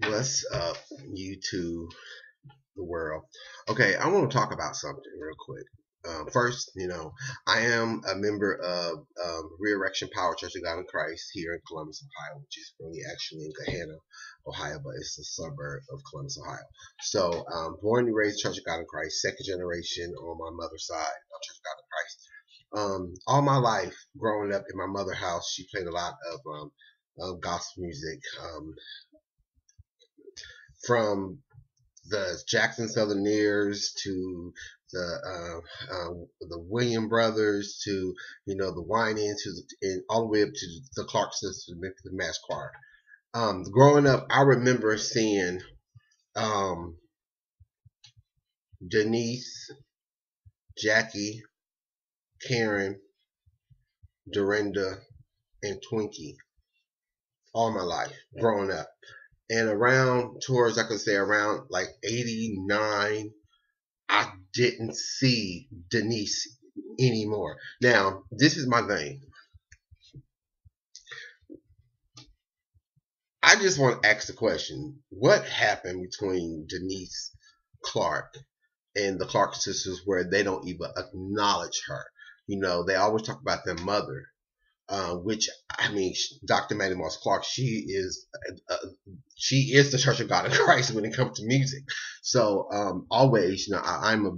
What's up, YouTube, the world? Okay, I want to talk about something real quick. First, I am a member of Re-Erection Power Church of God in Christ here in Columbus, Ohio, which is really actually in Gahanna, Ohio, but it's a suburb of Columbus, Ohio. So, born and raised Church of God in Christ, second generation on my mother's side of Church of God in Christ. All my life, growing up in my mother's house, she played a lot of gospel music. From the Jackson Southerners to the William Brothers to the Winans and all the way up to the Clark sisters, the mass choir. Growing up, I remember seeing um, Denise, Jackie, Karen, Dorinda, and Twinkie all my life growing up. And around towards, I could say around like 89, I didn't see Denise anymore. Now, this is my thing. I just want to ask the question: what happened between Denise Clark and the Clark sisters, where they don't even acknowledge her? They always talk about their mother, which I mean, Dr. Maddie Moss Clark, she is the Church of God in Christ when it comes to music. So always, I'm a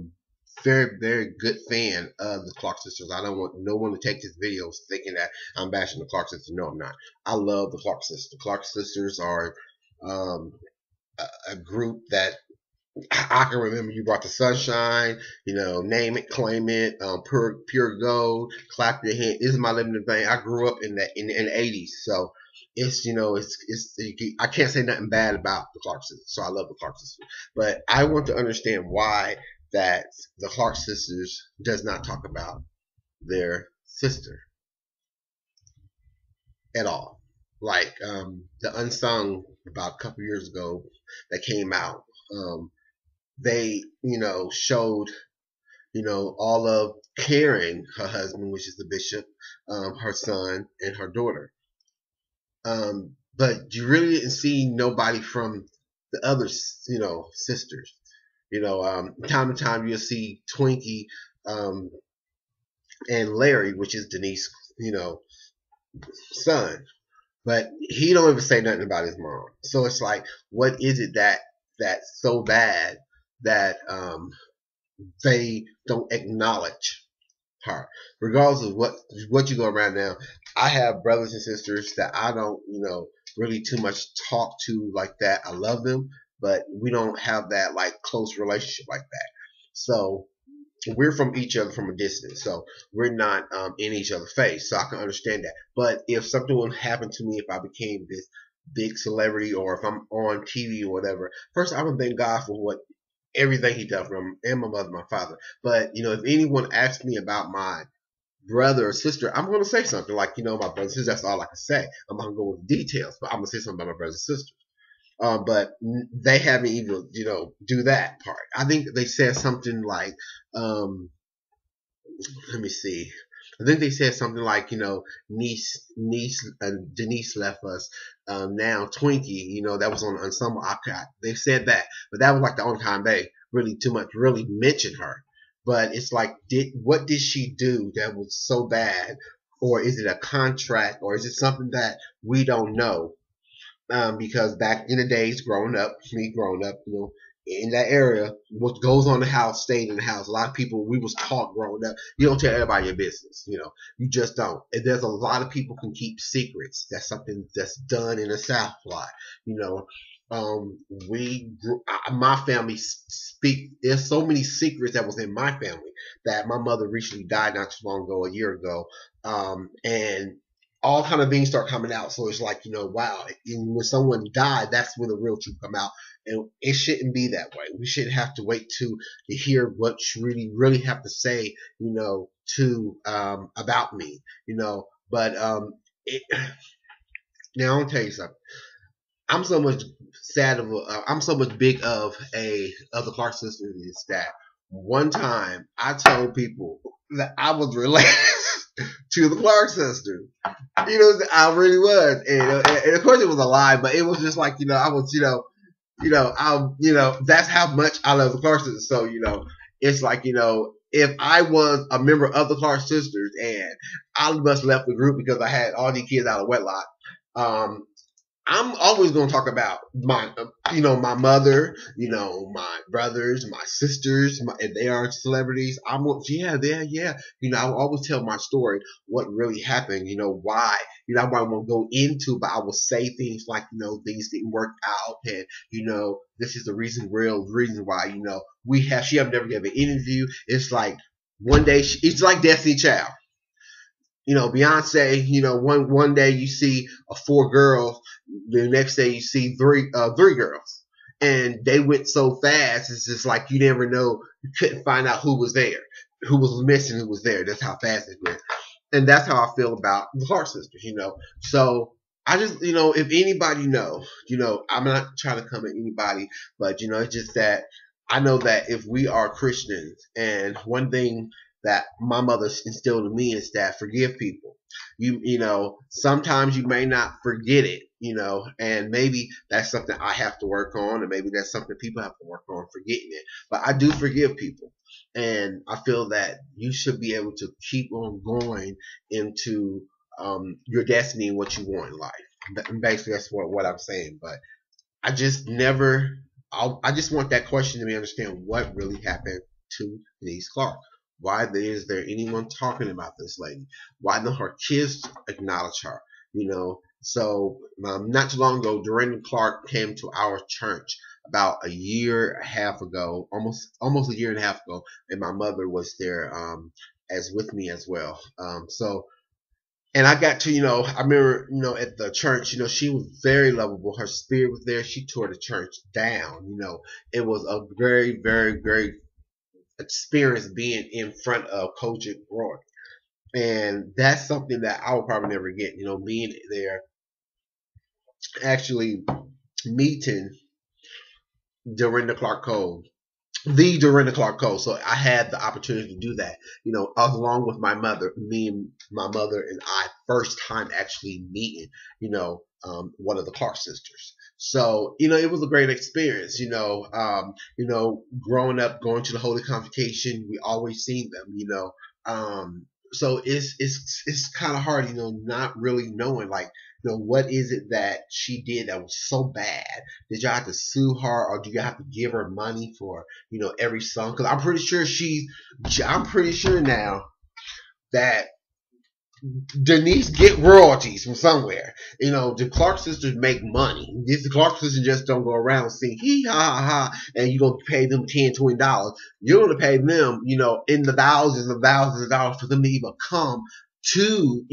very, very good fan of the Clark sisters. I don't want no one to take this video thinking that I'm bashing the Clark sisters. No, I'm not. I love the Clark sisters. The Clark sisters are a group that I can remember. You brought the sunshine, name it, claim it, pure gold, clap your hand. This is my living thing. I grew up in the 80s, so it's I can't say nothing bad about the Clark sisters. So I love the Clark sisters, but I want to understand why that the Clark sisters does not talk about their sister at all. Like the Unsung about a couple years ago that came out. They, showed, all of Karen, her husband, which is the bishop, her son, and her daughter. But you really didn't see nobody from the other, sisters. Time to time you'll see Twinkie and Larry, which is Denise, son. But he don't even say nothing about his mom. So it's like, what is it that's so bad that they don't acknowledge her, regardless of what you go around now? I have brothers and sisters that I don't, really too much talk to like that. I love them, but we don't have that like close relationship like that. So we're from each other from a distance, so we're not in each other's face. So I can understand that. But if something would happen to me, if I became this big celebrity, or if I'm on TV or whatever, first I would thank God for what everything He done for me, and my mother, my father. But if anyone asks me about my brother or sister, I'm going to say something like, my brother and sister. That's all I can say. I'm not going to go into details, but I'm going to say something about my brothers and sisters. But they haven't even, do that part. I think they said something like, let me see. I think they said something like, Denise left us. Now Twinkie, that was on Ensemble. They said that, but that was like the only time they really too much really mentioned her. But it's like, what did she do that was so bad? Or is it a contract? Or is it something that we don't know? Because back in the days, me growing up, in that area, what goes on in the house stayed in the house. A lot of people, we was taught growing up, you don't tell everybody your business. You just don't. And there's a lot of people can keep secrets. That's something that's done in the South a lot. My family speak. There's so many secrets that was in my family that my mother recently died not too long ago, a year ago, and all kind of things start coming out. So it's like, wow. And when someone died, that's when the real truth come out. And it shouldn't be that way. We shouldn't have to wait to hear what you really have to say, to about me, But now I'll tell you something. I'm so much I'm so much big of the Clark sisters is that one time I told people that I was related to the Clark sisters. I really was, and of course it was a lie, but it was just like I was, That's how much I love the Clark sisters. So, it's like, if I was a member of the Clark sisters and I must left the group because I had all these kids out of wedlock, um, I'm always going to talk about my mother, my brothers, my sisters, if they are celebrities. Yeah, yeah. I will always tell my story, what really happened, why. I won't go into, but I will say things like, things didn't work out, and this is the real reason why. She have never given an interview. It's like one day, it's like Destiny Child. Beyonce, one day you see four girls, the next day you see three girls. And they went so fast, it's just like you never know, you couldn't find out who was there, who was missing, who was there. That's how fast it went. And that's how I feel about the Clark sisters. So I just, if anybody I'm not trying to come at anybody, but it's just that I know that if we are Christians, and one thing that my mother instilled in me is that forgive people. Sometimes you may not forget it, and maybe that's something I have to work on, and maybe that's something people have to work on, forgetting it. But I do forgive people, and I feel that you should be able to keep on going into your destiny and what you want in life. Basically, that's what I'm saying. But I just never. I just want that question to be understand what really happened to Denise Clark. Why is there anyone talking about this lady? Why don't her kids acknowledge her? So not too long ago, Dorinda Clark came to our church about a year and a half ago, almost a year and a half ago, and my mother was there as with me as well. And I got to, I remember, at the church, she was very lovable. Her spirit was there. She tore the church down. It was a very, very, very experience being in front of Kojic Roy. And that's something that I will probably never get, being there, actually meeting Dorinda Clark Cole, the Dorinda Clark Cole. So I had the opportunity to do that, along with my mother, me and my mother and I, first time actually meeting, one of the Clark sisters. So, it was a great experience, growing up, going to the Holy Convocation, we always seen them, so it's kind of hard, not really knowing, like, what is it that she did that was so bad? Did y'all have to sue her, or do you have to give her money for, every song? Because I'm pretty sure now that Denise get royalties from somewhere. The Clark sisters make money. The Clark sisters just don't go around saying hee ha ha ha, and you're gonna pay them $10, $20. You're gonna pay them, in the thousands and thousands of dollars for them to even come to,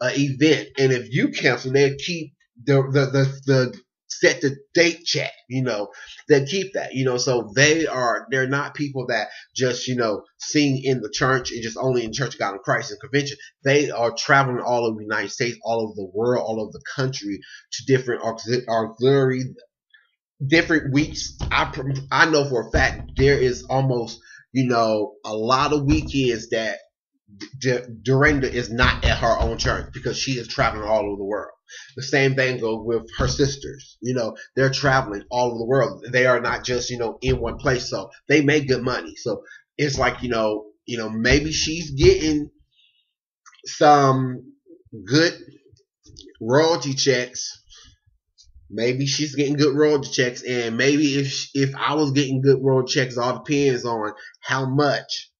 an event. And if you cancel, they'll keep the set the date check, they keep that, so they're not people that just, sing in the church and just only in Church of God in Christ and convention. They are traveling all over the United States, all over the world, all over the country to different auxiliary, different weeks. I know for a fact there is almost, a lot of weekends that Dorinda is not at her own church because she is traveling all over the world. The same thing goes with her sisters. They're traveling all over the world. They are not just, in one place. So they make good money. So it's like, maybe she's getting some good royalty checks. Maybe she's getting good royalty checks. And maybe if I was getting good royalty checks, it all depends on how much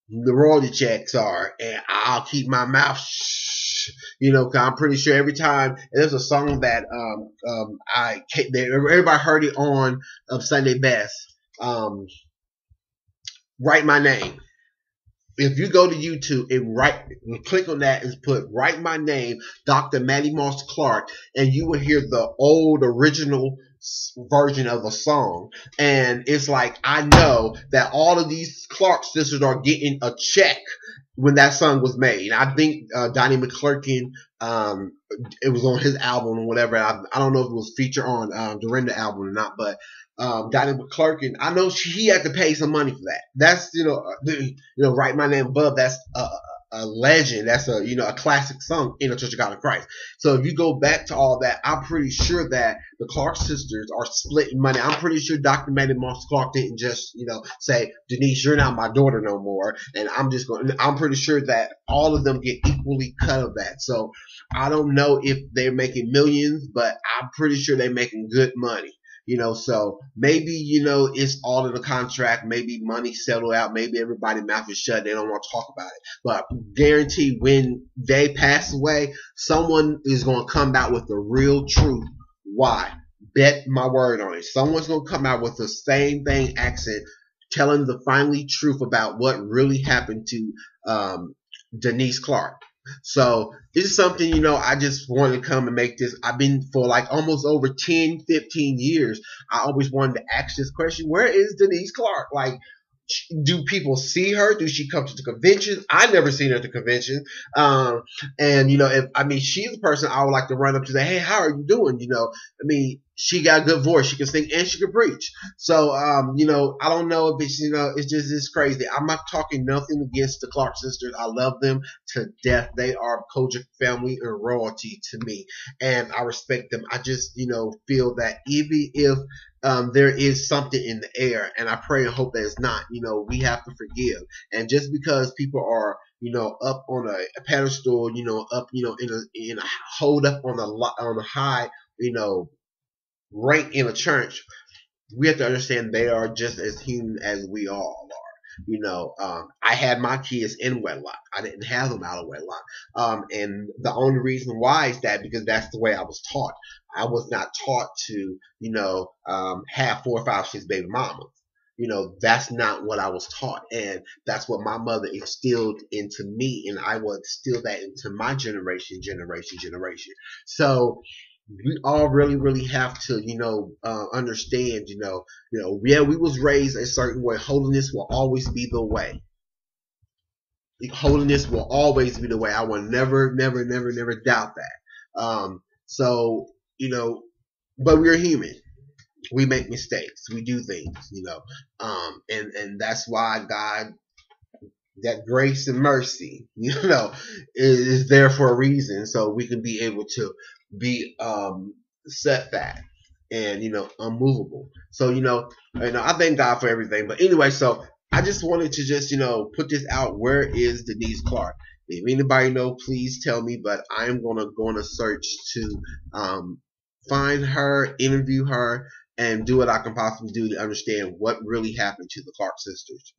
the royalty checks are, and I'll keep my mouth shh, cause I'm pretty sure every time there's a song that everybody heard it on Sunday Best, Write My Name. If you go to YouTube and click on that and put Write My Name, Dr. Mattie Moss Clark, and you will hear the old original version of a song. And it's like, I know that all of these Clark sisters are getting a check when that song was made. I think Donnie McClurkin, it was on his album or whatever. I don't know if it was featured on Dorinda album or not, but Donnie McClurkin, I know he had to pay some money for that. That's Write My Name above. That's a legend. That's a a classic song in the Church of God in Christ. So if you go back to all that, I'm pretty sure that the Clark sisters are splitting money. I'm pretty sure Dr. Manny Moss Clark didn't just say, Denise, you're not my daughter no more, and I'm pretty sure that all of them get equally cut of that. So I don't know if they're making millions, but I'm pretty sure they're making good money. So maybe, it's all in the contract. Maybe money settle out. Maybe everybody mouth is shut. They don't want to talk about it. But guarantee when they pass away, someone is going to come out with the real truth. Why? Bet my word on it. Someone's going to come out with the same thing accent, telling the finally truth about what really happened to Denise Clark. So this is something, I just wanted to come and make this. I've been for like almost over 10, 15 years. I always wanted to ask this question. Where is Denise Clark? Like, do people see her? Do she come to the conventions? I never seen her at the convention. And she's the person I would like to run up to say, hey, how are you doing? She got a good voice. She can sing and she can preach. So, I don't know if it's crazy. I'm not talking nothing against the Clark sisters. I love them to death. They are Kojic family and royalty to me, and I respect them. I just, feel that even if there is something in the air, and I pray and hope that it's not, we have to forgive. And just because people are, up on a pedestal, up, in a hold up on a high, rank in a church, we have to understand they are just as human as we all are. I had my kids in wedlock. I didn't have them out of wedlock. And the only reason why is that because that's the way I was taught. I was not taught to, have 4, 5, 6 baby mamas. That's not what I was taught. And that's what my mother instilled into me. And I will instill that into my generation. So we all really, really have to, understand, yeah, we was raised a certain way. Holiness will always be the way. Holiness will always be the way. I will never, never, never, never doubt that. So, but we're human. We make mistakes. We do things, and that's why God, that grace and mercy, is there for a reason. So we can be able to be set back and unmovable. So I thank God for everything. But anyway, so I just wanted to just put this out. Where is Denise Clark? If anybody know, please tell me. But I am gonna go on a search to find her, interview her, and do what I can possibly do to understand what really happened to the Clark sisters.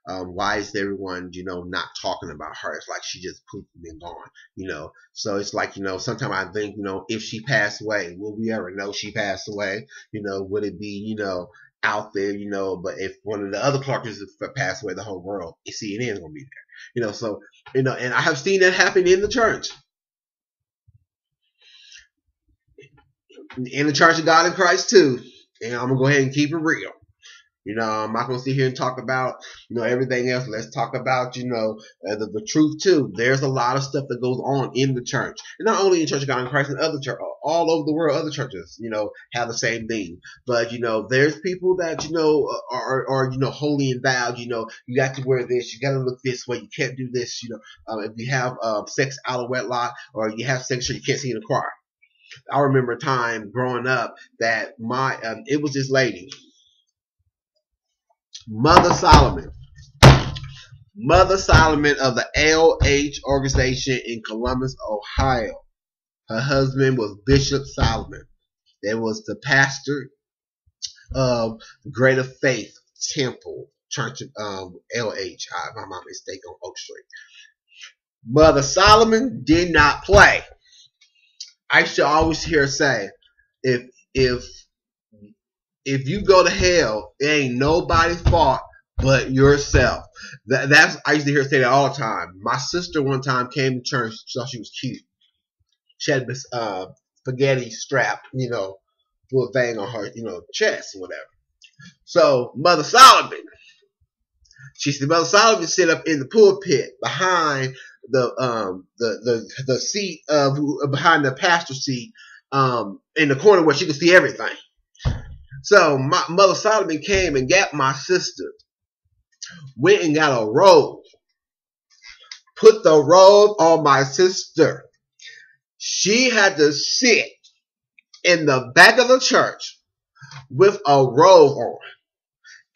Why is everyone, not talking about her? It's like she just pooped and been gone, So it's like, sometimes I think, if she passed away, will we ever know she passed away? Would it be, out there, but if one of the other Clark sisters passed away, the whole world, CNN is going to be there, so, and I have seen that happen in the church. In the Church of God in Christ too. And I'm going to go ahead and keep it real. I'm not going to sit here and talk about, everything else. Let's talk about, the truth too. There's a lot of stuff that goes on in the church. And not only in Church of God in Christ, and other church, all over the world, other churches, have the same thing. But, there's people that, are holy and vowed. You got to wear this. You got to look this way. You can't do this. If you have sex out of wedlock, or you have sex, you can't sing in the choir. I remember a time growing up that it was this lady, Mother Solomon of the LH organization in Columbus, Ohio. Her husband was Bishop Solomon. There was the pastor of Greater Faith Temple Church of LH, if I'm not mistaken, on Oak Street. Mother Solomon did not play. I should always hear her say, if you go to hell, it ain't nobody's fault but yourself. That's I used to hear her say that all the time. My sister one time came to church, she thought she was cute. She had this spaghetti strap, little thing on her, chest or whatever. So Mother Solomon, she said, Mother Solomon sit up in the pulpit behind the seat of behind the pastor's seat, in the corner where she could see everything. So my Mother Solomon came and got my sister, went and got a robe, put the robe on my sister. She had to sit in the back of the church with a robe on,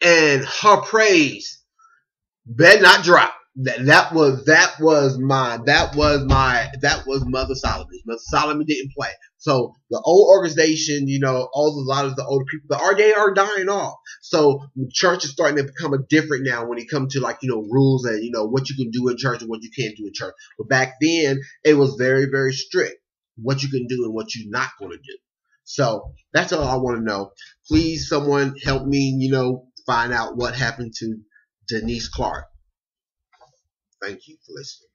and her praise better not drop. That was Mother Solomon. Mother Solomon didn't play. So the old organization, a lot of the older people, they are dying off. So church is starting to become a different now when it comes to rules and what you can do in church and what you can't do in church. But back then it was very, very strict what you can do and what you're not going to do. So that's all I want to know. Please, someone help me, find out what happened to Denise Clark. Thank you for listening.